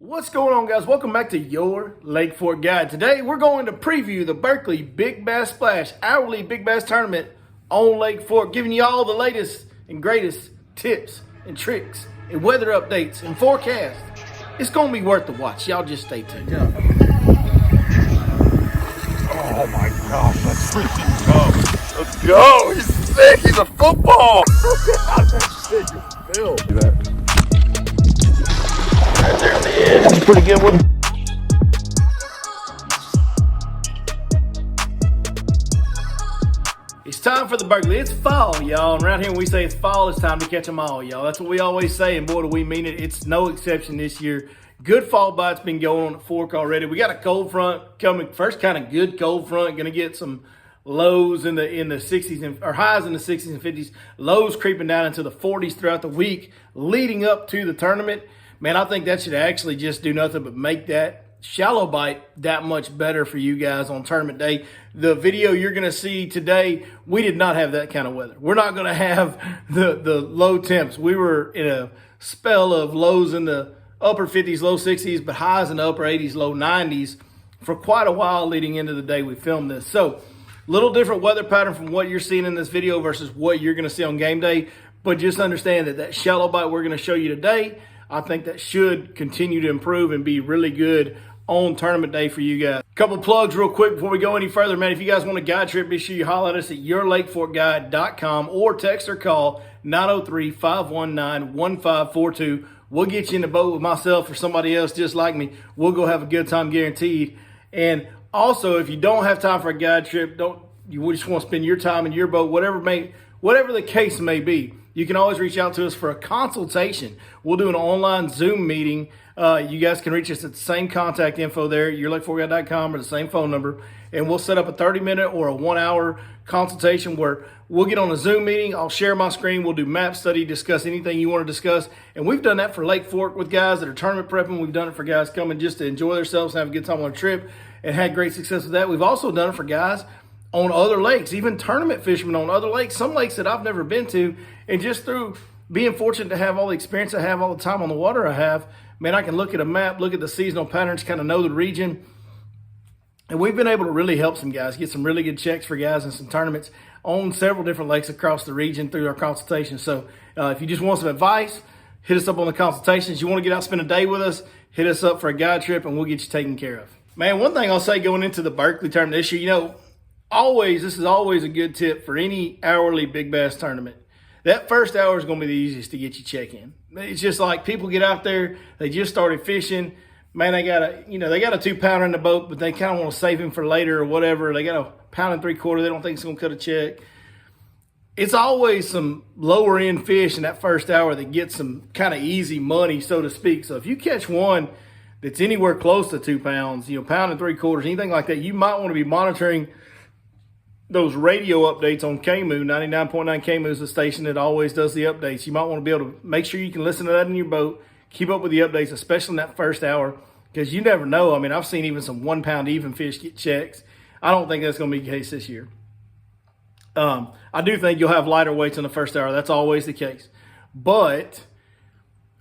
What's going on, guys? Welcome back to your Lake Fork Guide. Today we're going to preview the Berkley Big Bass Splash hourly Big Bass Tournament on Lake Fork, giving you all the latest and greatest tips and tricks and weather updates and forecasts. It's going to be worth the watch. Y'all just stay tuned. Oh my gosh, that's freaking go. Let's go. He's sick. He's a football. That's sick as Phil. See that? Right there on the edge. That's a pretty good one. It's time for the Berkley. It's fall, y'all. And around here when we say it's fall, it's time to catch them all, y'all. That's what we always say, and boy, do we mean it. It's no exception this year. Good fall bite's been going on at Fork already. We got a cold front coming. First kind of good cold front. Going to get some lows in the 60s or highs in the 60s and 50s. Lows creeping down into the 40s throughout the week leading up to the tournament. Man, I think that should actually just do nothing but make that shallow bite that much better for you guys on tournament day. The video you're going to see today, we did not have that kind of weather. We're not going to have the low temps. We were in a spell of lows in the upper 50s, low 60s, but highs in the upper 80s, low 90s for quite a while leading into the day we filmed this. So, little different weather pattern from what you're seeing in this video versus what you're going to see on game day. But just understand that shallow bite we're going to show you today, I think that should continue to improve and be really good on tournament day for you guys. Couple plugs real quick before we go any further, man. If you guys want a guide trip, be sure you holler at us at yourlakeforkguide.com or text or call 903-519-1542. We'll get you in the boat with myself or somebody else just like me. We'll go have a good time guaranteed. And also, if you don't have time for a guide trip, you just want to spend your time in your boat, whatever the case may be, you can always reach out to us for a consultation. We'll do an online Zoom meeting. You guys can reach us at the same contact info there, yourlakeforkguide.com, or the same phone number, and we'll set up a 30-minute or a 1-hour consultation where we'll get on a Zoom meeting. I'll share my screen. We'll do map study, discuss anything you want to discuss. And we've done that for Lake Fork with guys that are tournament prepping. We've done it for guys coming just to enjoy themselves and have a good time on a trip and had great success with that. We've also done it for guys on other lakes, even tournament fishermen on other lakes, some lakes that I've never been to. And just through being fortunate to have all the experience I have, all the time on the water I have, man, I can look at a map, look at the seasonal patterns, kind of know the region. And we've been able to really help some guys, get some really good checks for guys in some tournaments on several different lakes across the region through our consultations. So if you just want some advice, hit us up on the consultations. You want to get out and spend a day with us, hit us up for a guide trip, and we'll get you taken care of. Man, one thing I'll say going into the Berkley tournament this year, this is always a good tip for any hourly big bass tournament. That first hour is going to be the easiest to get you check in. It's just like people get out there, they just started fishing. Man, they got a 2-pounder in the boat, but they kind of want to save him for later or whatever. They got a 1 3/4. They don't think it's going to cut a check. It's always some lower end fish in that first hour that get some kind of easy money, so to speak. So if you catch one that's anywhere close to 2 pounds, 1 3/4, anything like that, you might want to be monitoring those radio updates on KMOO. 99.9 KMOO is the station that always does the updates. You might want to be able to make sure you can listen to that in your boat, keep up with the updates, especially in that first hour, because you never know. I mean, I've seen even some 1-pound even fish get checks. I don't think that's going to be the case this year. I do think you'll have lighter weights in the first hour. That's always the case. But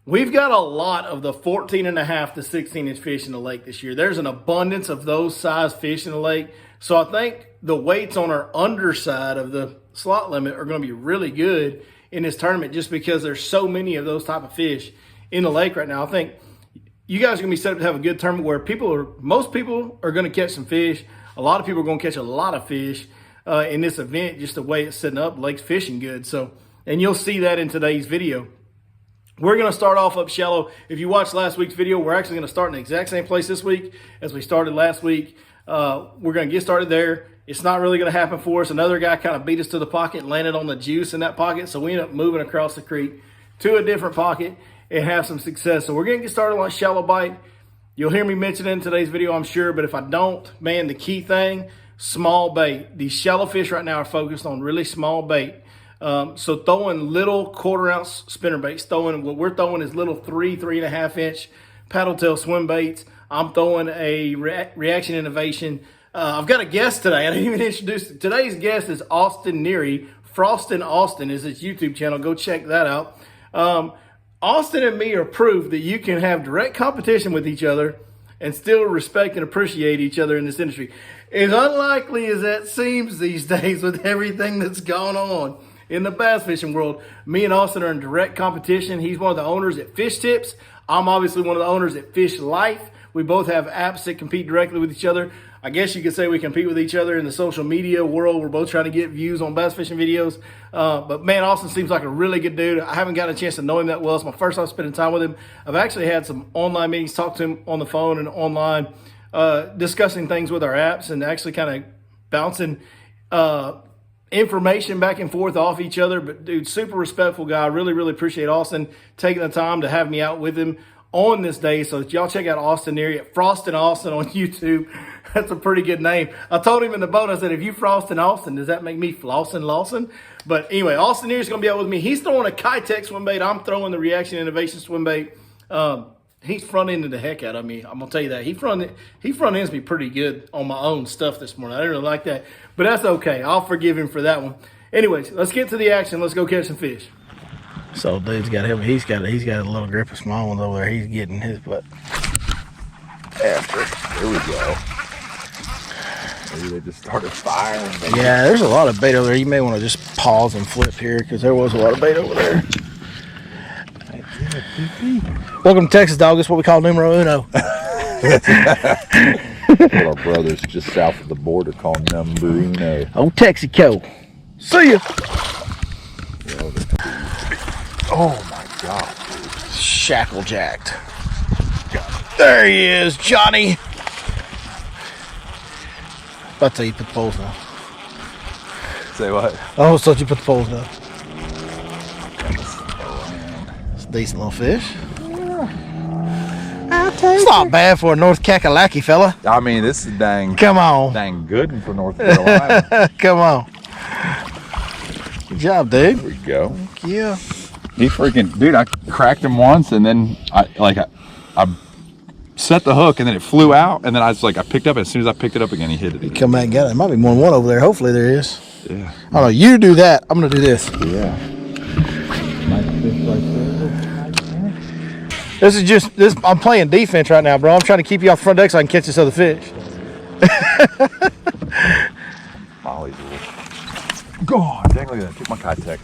we've got a lot of the 14.5 to 16-inch fish in the lake this year. There's an abundance of those size fish in the lake. So I think the weights on our underside of the slot limit are going to be really good in this tournament just because there's so many of those type of fish in the lake right now. I think you guys are going to be set up to have a good tournament where most people are going to catch some fish. A lot of people are going to catch a lot of fish in this event, just the way it's setting up. The lake's fishing good. And you'll see that in today's video. We're going to start off up shallow. If you watched last week's video, we're actually going to start in the exact same place this week as we started last week. We're going to get started there. It's not really going to happen for us. Another guy kind of beat us to the pocket and landed on the juice in that pocket. So we end up moving across the creek to a different pocket and have some success. So we're going to get started on a shallow bite. You'll hear me mention it in today's video, I'm sure. But if I don't, man, the key thing, small bait. These shallow fish right now are focused on really small bait. So throwing little 1/4 ounce spinner baits. What we're throwing is little 3.5 inch paddle tail swim baits. I'm throwing a Reaction Innovation. I've got a guest today. I didn't even introduce it. Today's guest is Austin Neary. Frostin' Austin is his YouTube channel. Go check that out. Austin and me are proof that you can have direct competition with each other and still respect and appreciate each other in this industry. As unlikely as that seems these days with everything that's gone on in the bass fishing world, me and Austin are in direct competition. He's one of the owners at Fish Tips. I'm obviously one of the owners at Fish Life. We both have apps that compete directly with each other. I guess you could say we compete with each other in the social media world. We're both trying to get views on bass fishing videos. But man, Austin seems like a really good dude. I haven't gotten a chance to know him that well. It's my first time spending time with him. I've actually had some online meetings, talked to him on the phone and online, discussing things with our apps and actually kind of bouncing information back and forth off each other. But dude, super respectful guy. Really, really appreciate Austin taking the time to have me out with him on this day. So y'all check out Austin near you, Frost and Austin on YouTube. That's a pretty good name. I told him in the boat, I said, if you Frost and Austin, does that make me Flossin' Lawson? But anyway, Austin here is going to be out with me. He's throwing a Kitech swim bait. I'm throwing the Reaction Innovation swim bait. He's front-ended the heck out of me. I'm going to tell you that. He front-ends me pretty good on my own stuff this morning. I didn't really like that. But that's okay. I'll forgive him for that one. Anyways, let's get to the action. Let's go catch some fish. So dude's got him. He's got a little grip of small ones over there. He's getting his butt after. Here we go. Maybe they just started firing. Yeah, there's a lot of bait over there. You may want to just pause and flip here because there was a lot of bait over there. Welcome to Texas, dog. That's what we call numero uno. What our brothers just south of the border call number uno. Oh, Texaco. See ya. Oh my God, dude. Shackle jacked. There he is, Johnny. About to you put the poles down. Say what? I always thought you put the poles down. It's a decent little fish. It's not bad for a North Kakalaki fella. I mean, this is dang. Come on. Dang good for North Carolina. Come on. Good job, dude. There we go. Thank you. He freaking, dude, I cracked him once and then I set the hook and then it flew out and then I picked up it. As soon as I picked it up again, he hit it. He come back and got it. There might be more than one over there. Hopefully there is. Yeah. I don't know. You do that. I'm going to do this. Yeah. Nice fish right there. This is just, I'm playing defense right now, bro. I'm trying to keep you off the front deck so I can catch this other fish. Molly's rule. God, dang, look at that. Took my Kitech.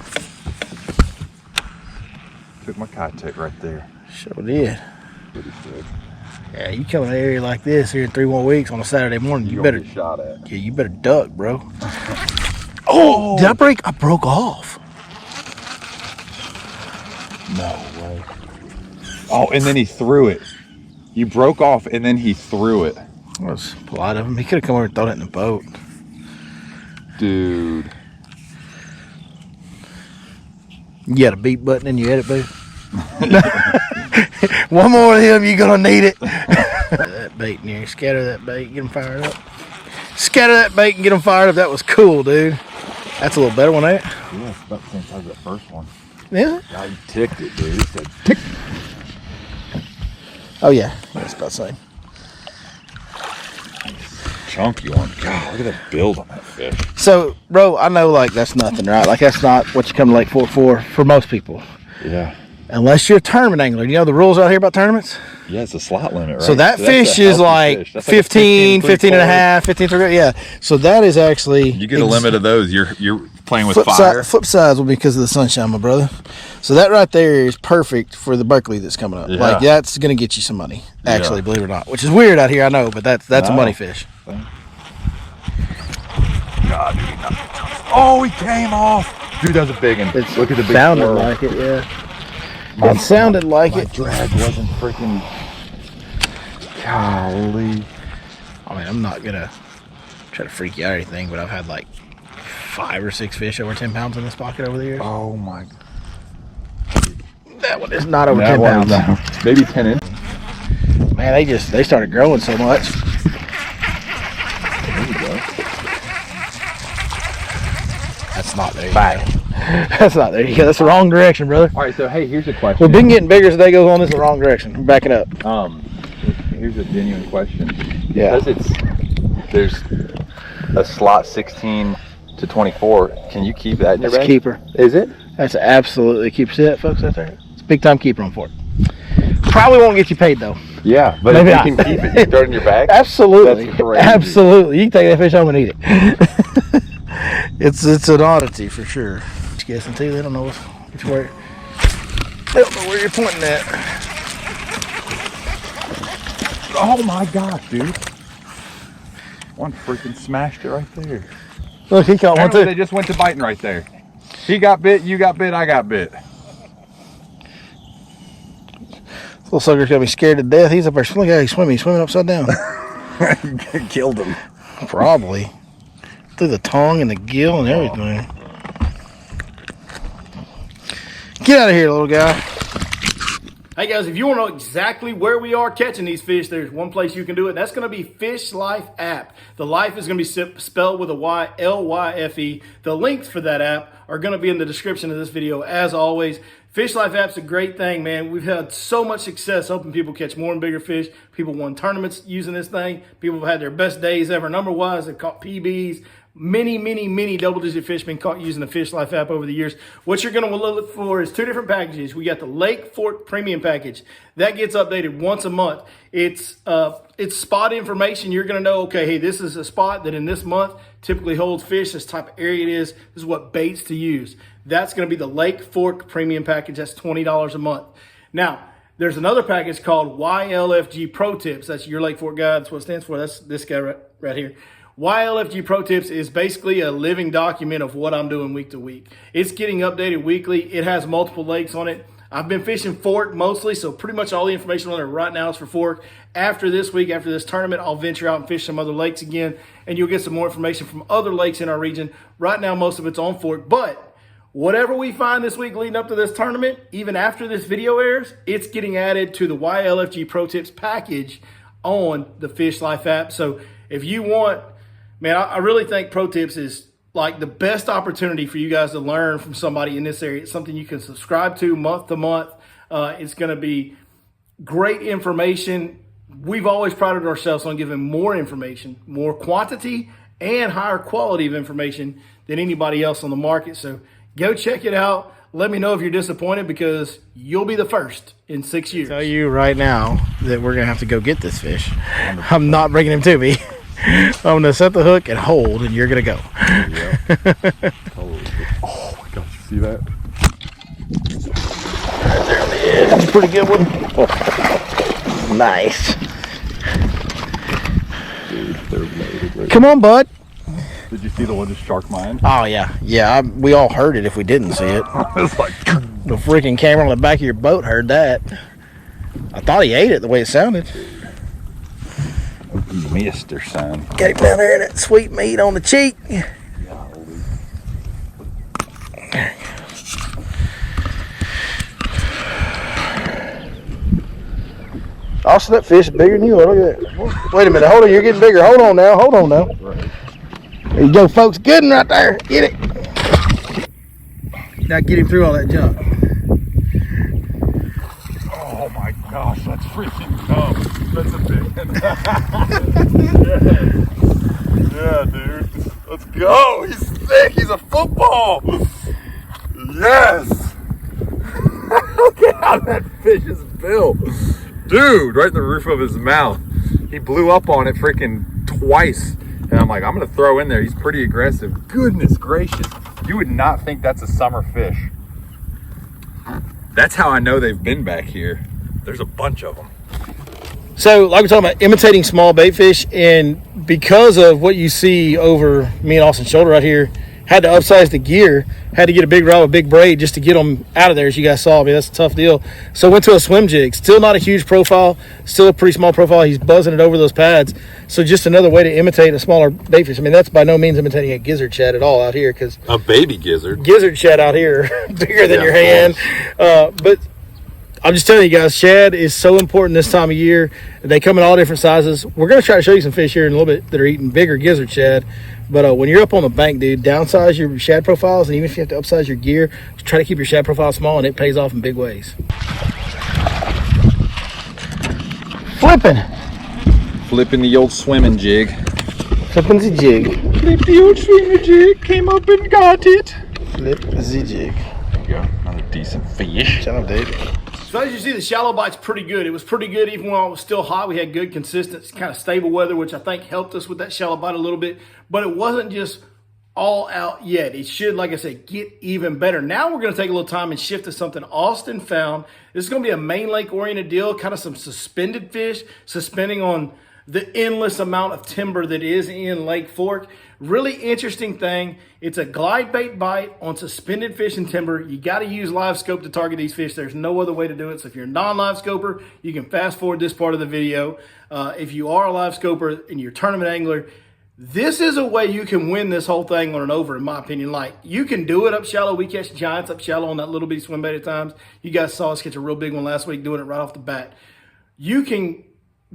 Took my Kitech right there. Sure did. Pretty sick. Yeah, you come in an area like this here in 3 more weeks on a Saturday morning, you better get shot at. Yeah, you better duck, bro. Oh, did I break? I broke off. No way. Oh, and then he threw it. You broke off and then he threw it. That was polite of him. He could have come over and thrown it in the boat. Dude. You got a beat button in your edit booth? One more of them, you're going to need it. That bait in there. Scatter that bait, get them fired up. Scatter that bait and get them fired up. That was cool, dude. That's a little better one, ain't it? Yeah, it's about the same size as that first one. Is it? Yeah, he ticked it, dude. He said, tick. Oh, yeah. That's about the same. Chunky one. God, look at that build on that fish. So, bro, I know, like, that's nothing, right? Like, that's not what you come to Lake Fork for most people. Yeah. Unless you're a tournament angler. You know the rules out here about tournaments? Yeah, it's a slot limit, right? So that fish is like 15, 15 and a half, 15, 3, yeah. So that is actually... You get a limit of those, you're playing with flip fire. Flip sides will be because of the sunshine, my brother. So that right there is perfect for the Berkley that's coming up. Yeah. Like, that's going to get you some money, actually, believe it or not. Which is weird out here, I know, but that's a money fish. God, dude, oh, he came off. Dude, that's a big one. Look at the big sounded swirl. like it, yeah. It sounded like my it. Drag wasn't freaking. Golly. I mean, I'm not gonna try to freak you out or anything, but I've had like 5 or 6 fish over 10 pounds in this pocket over the years. Oh my. That one is not over 10 pounds. Maybe 10 inches. Man, they started growing so much. There you go. That's not there. Bye. That's not there. That's the wrong direction, brother. All right, so hey, here's a question. We've been getting bigger as the day goes on. This is the wrong direction. We're backing up. Here's a genuine question. Yeah. Because there's a slot 16 to 24. Can you keep that in your bag? That's a keeper. Is it? That's absolutely keeper. See that, folks, right there? It's big time keeper on Fork. Probably won't get you paid though. Yeah, but Maybe if you can keep it, you throw it in your bag. Absolutely. That's crazy. Absolutely. You can take that fish home and eat it. It's an oddity for sure. Just guessing too. They don't know which way. They don't know where you're pointing at. Oh my gosh, dude! One freaking smashed it right there. Look, he caught one Apparently too. they just went to biting right there. He got bit, you got bit, I got bit. Little sucker's got me scared to death. He's up there. Look how he's swimming. He's swimming upside down. Killed him. Probably. Through the tongue and the gill and everything. Get out of here, little guy. Hey guys, if you want to know exactly where we are catching these fish, there's one place you can do it. That's going to be Fish Life app. The life is going to be spelled with a Y, L-Y-F-E. The links for that app are going to be in the description of this video. As always, Fish Life app's a great thing, man. We've had so much success helping people catch more and bigger fish. People won tournaments using this thing. People have had their best days ever number-wise. They've caught PBs. Many double-digit fish been caught using the Fish Life app over the years. What you're going to look for is two different packages. We got the Lake Fork Premium package. That gets updated once a month. It's spot information. You're going to know, okay, hey, this is a spot that in this month typically holds fish, this type of area it is. This is what baits to use. That's going to be the Lake Fork Premium package. That's $20 a month. Now, there's another package called YLFG Pro Tips. That's your Lake Fork guy. That's what it stands for. That's this guy right here. YLFG Pro Tips is basically a living document of what I'm doing week to week. It's getting updated weekly. It has multiple lakes on it. I've been fishing Fork mostly, so pretty much all the information on there right now is for Fork. After this week, after this tournament, I'll venture out and fish some other lakes again, and you'll get some more information from other lakes in our region. Right now, most of it's on Fork, but whatever we find this week leading up to this tournament, even after this video airs, it's getting added to the YLFG Pro Tips package on the Fish Life app. So if you want, man, I really think Pro Tips is like the best opportunity for you guys to learn from somebody in this area. It's something you can subscribe to month to month. It's going to be great information. We've always prided ourselves on giving more information, more quantity, and higher quality of information than anybody else on the market. So go check it out. Let me know if you're disappointed, because you'll be the first in 6 years. I tell you right now that we're going to have to go get this fish. I'm not bringing him to me. I'm going to set the hook and hold, and you're going to go. Yeah. Oh my gosh, you see that? Right there on the edge. That's a pretty good one. Oh. Nice. Dude, they're loaded right. Come on, bud. Did you see the one just shark mine? Oh, yeah. Yeah, we all heard it if we didn't see it. It's like The freaking camera on the back of your boat heard that. I thought he ate it the way it sounded. you missed her, son. Got him down there in that sweet meat on the cheek. Also, that fish is bigger than you are. Look at that. Wait a minute. Hold on. You're getting bigger. Hold on now. Hold on now. Right. There you go, folks. Good one right there. Get it. Now get him through all that junk. Oh my gosh, that's freaking tough. That's a big one. Yeah, dude. Let's go. He's thick. He's a football. Yes. Look at how that fish is built. Dude, right in the roof of his mouth. He blew up on it freaking twice. And I'm like, I'm going to throw in there. He's pretty aggressive. Goodness gracious. You would not think that's a summer fish. That's how I know they've been back here. There's a bunch of them. So, like we're talking about, imitating small bait fish, and because of what you see over me and Austin's shoulder right here, had to upsize the gear, had to get a big rod with a big braid just to get them out of there, as you guys saw. I mean, that's a tough deal. So went to a swim jig. Still not a huge profile, still a pretty small profile. He's buzzing it over those pads. So just another way to imitate a smaller bait fish. I mean, that's by no means imitating a gizzard shad at all out here, because A baby gizzard. Gizzard shad out here bigger than your hand. But I'm just telling you guys, shad is so important this time of year. They come in all different sizes. We're going to try to show you some fish here in a little bit that are eating bigger gizzard shad. But when you're up on the bank, dude, downsize your shad profiles, and even if you have to upsize your gear, just try to keep your shad profile small, and it pays off in big ways. Flipping the old swimming jig. Flipping the jig. Flip the old swimming jig. Came up and got it. Flip the jig. There you go. Another decent fish. Shut up, Dave. So as you see, the shallow bite's pretty good. It was pretty good even when it was still hot. We had good consistency, kind of stable weather, which I think helped us with that shallow bite a little bit. But it wasn't just all out yet. It should, like I said, get even better. Now we're going to take a little time and shift to something Austin found. This is going to be a main lake oriented deal, kind of some suspended fish, suspending on the endless amount of timber that is in Lake Fork. Really interesting thing. It's a glide bait bite on suspended fish and timber. You got to use live scope to target these fish. There's no other way to do it. So if you're a non-live scoper, you can fast forward this part of the video. If you are a live scoper and you're a tournament angler, this is a way you can win this whole thing on an over, in my opinion. Like, you can do it up shallow. We catch giants up shallow on that little bitty swim bait at times. You guys saw us catch a real big one last week doing it right off the bat. You can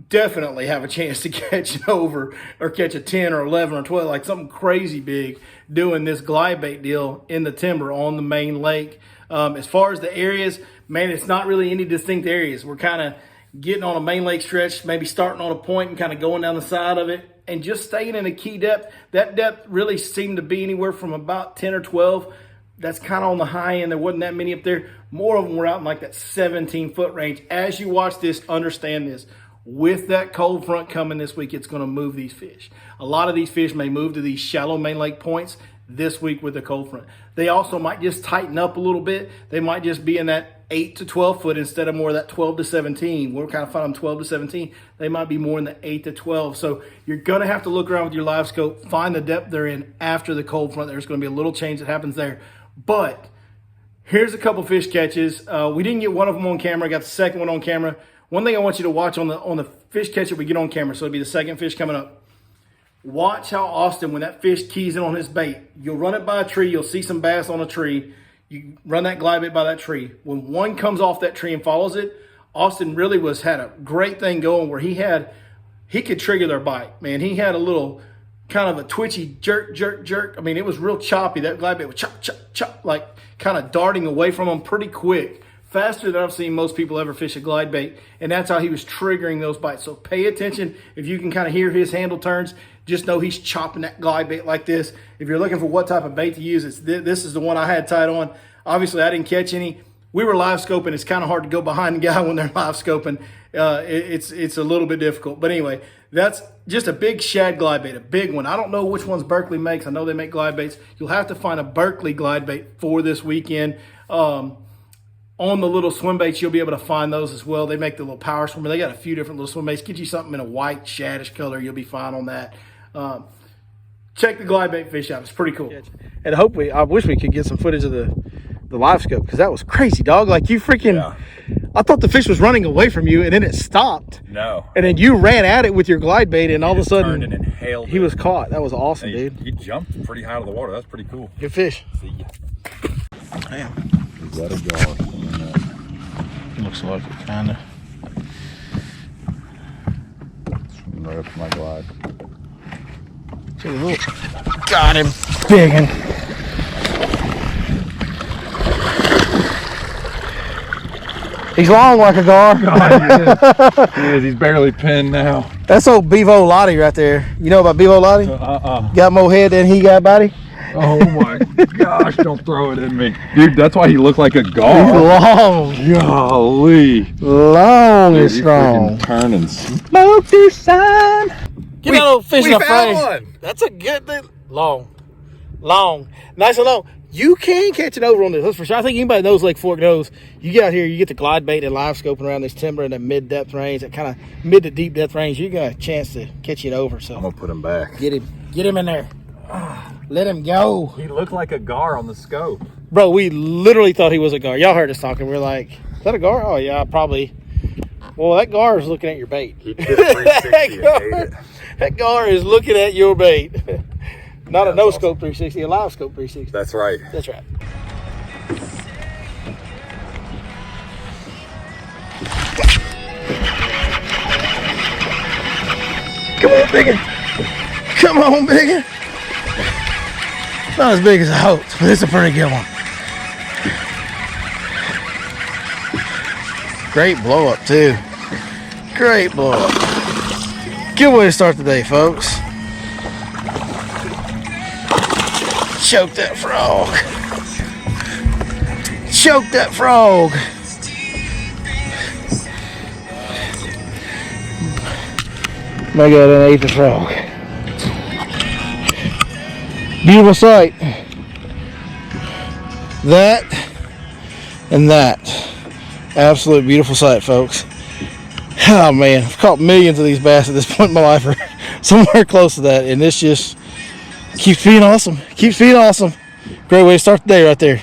definitely have a chance to catch an over or catch a 10 or 11 or 12, like something crazy big doing this glide bait deal in the timber on the main lake. As far as the areas, man, it's not really any distinct areas. We're kind of getting on a main lake stretch, maybe starting on a point and kind of going down the side of it and just staying in a key depth. That depth really seemed to be anywhere from about 10 or 12. That's kind of on the high end. There wasn't that many up there. More of them were out in like that 17-foot range. As you watch this, understand this. With that cold front coming this week, it's going to move these fish. A lot of these fish may move to these shallow main lake points this week with the cold front. They also might just tighten up a little bit. They might just be in that 8 to 12 foot instead of more of that 12 to 17. We're kind of finding 12 to 17. They might be more in the 8 to 12. So you're going to have to look around with your live scope, find the depth they're in after the cold front. There's going to be a little change that happens there. But here's a couple fish catches. We didn't get one of them on camera. I got the second one on camera. One thing I want you to watch on the fish catch that we get on camera, so it'll be the second fish coming up. Watch how Austin, when that fish keys in on his bait, you'll run it by a tree, you'll see some bass on a tree, you run that glide bait by that tree. When one comes off that tree and follows it, Austin really had a great thing going where he could trigger their bite, man. He had a little kind of a twitchy jerk, jerk, jerk. I mean, it was real choppy. That glide bait was chop, chop, chop, like kind of darting away from him pretty quick. Faster than I've seen most people ever fish a glide bait, and that's how he was triggering those bites. So pay attention. If you can kind of hear his handle turns, just know he's chopping that glide bait like this. If you're looking for what type of bait to use, this is the one I had tied on. Obviously, I didn't catch any. We were live scoping. It's kind of hard to go behind the guy when they're live scoping. It's a little bit difficult. But anyway, that's just a big shad glide bait, a big one. I don't know which ones Berkley makes. I know they make glide baits. You'll have to find a Berkley glide bait for this weekend. On the little swim baits, you'll be able to find those as well. They make the little power swimmer. They got a few different little swim baits. Get you something in a white, shaddish color. You'll be fine on that. Check the glide bait fish out. It's pretty cool. And I wish we could get some footage of the live scope, because that was crazy, dog. Like, you freaking, yeah. I thought the fish was running away from you, and then it stopped. No. And then you ran at it with your glide bait, and all of a sudden, turned and inhaled he was caught. That was awesome, dude. He jumped pretty high out of the water. That's pretty cool. Good fish. See ya. Damn. Let it go. Looks like it, kind of. Right up to my glide. Got him. Big one. He's long like a gar. God, he is. He's barely pinned now. That's old Bevo Lottie right there. You know about Bevo Lottie? Got more head than he got body. Oh my gosh, don't throw it in me. Dude, that's why he looked like a gar. He's long. Golly. Long Dude, and strong. Turning. Smoke this sign. Get that old fish in a frame. One. That's a good thing. Long. Nice and long. You can catch it over on this. That's for sure. I think anybody that knows Lake Fork knows. You get out here, you get the glide bait and live scoping around this timber in the mid depth range, that kind of mid to deep depth range. You got a chance to catch it over. So I'm gonna put him back. Get him in there. Let him go. He looked like a gar on the scope. Bro, we literally thought he was a gar. Y'all heard us talking. We're like, is that a gar? Oh yeah, probably. Well, that gar is looking at your bait. He did a 360 and ate it. That gar is looking at your bait. Not a no-scope 360, a live scope 360. That's right. That's right. Come on, biggin. Come on, biggin. Not as big as I hoped, but it's a pretty good one. Great blow up, too. Great blow up. Good way to start the day, folks. Choke that frog. choke that frog. My God, I ate the frog. Beautiful sight. That and that. Absolute beautiful sight, folks. Oh man, I've caught millions of these bass at this point in my life, or somewhere close to that, and this just keeps being awesome. Keeps being awesome. Great way to start the day right there.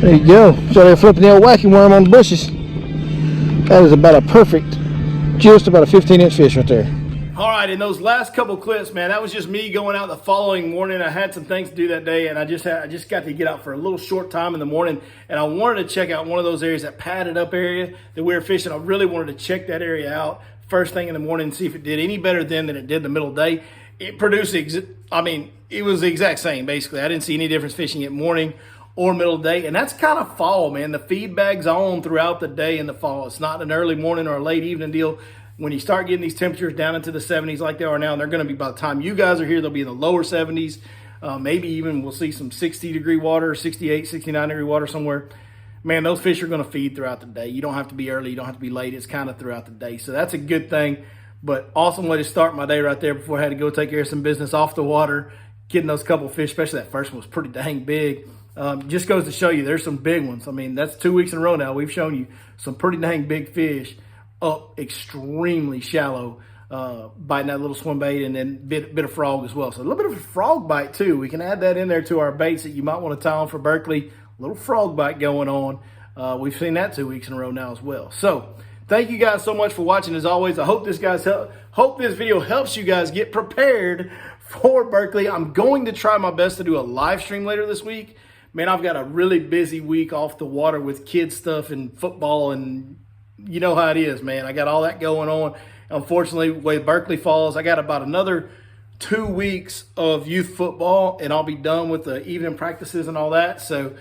There you go. So they're flipping the old wacky worm on the bushes. That is about a perfect, just about a 15-inch fish right there. All right, in those last couple clips, man, that was just me going out the following morning. I had some things to do that day, and I just got to get out for a little short time in the morning, and I wanted to check out one of those areas, that padded up area that we were fishing. I really wanted to check that area out first thing in the morning and see if it did any better then than it did the middle of the day. It produced, it was the exact same, basically. I didn't see any difference fishing it morning or middle of the day, and that's kind of fall, man. The feed bag's on throughout the day in the fall. It's not an early morning or a late evening deal. When you start getting these temperatures down into the 70s like they are now, and they're going to be, by the time you guys are here, they'll be in the lower 70s. Maybe even we'll see some 60-degree water, 68, 69-degree water somewhere. Man, those fish are going to feed throughout the day. You don't have to be early. You don't have to be late. It's kind of throughout the day. So that's a good thing. But awesome way to start my day right there before I had to go take care of some business off the water. Getting those couple fish, especially that first one, was pretty dang big. Just goes to show you there's some big ones. I mean, that's 2 weeks in a row now. We've shown you some pretty dang big fish up extremely shallow, biting that little swim bait, and then bit of frog as well. So a little bit of a frog bite too. We can add that in there to our baits that you might want to tie on for Berkley. A little frog bite going on. We've seen that 2 weeks in a row now as well. So thank you guys so much for watching. As always, I hope this video helps you guys get prepared for Berkley. I'm going to try my best to do a live stream later this week. Man, I've got a really busy week off the water with kids stuff and football, and you know how it is, man. I got all that going on. Unfortunately, the way Berkley falls, I got about another 2 weeks of youth football, and I'll be done with the evening practices and all that. So,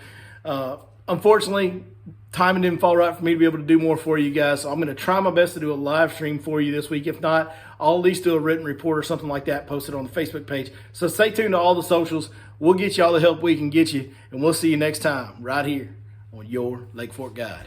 unfortunately, timing didn't fall right for me to be able to do more for you guys. So I'm going to try my best to do a live stream for you this week. If not, I'll at least do a written report or something like that posted on the Facebook page. So stay tuned to all the socials. We'll get you all the help we can get you, and we'll see you next time right here on your Lake Fork Guide.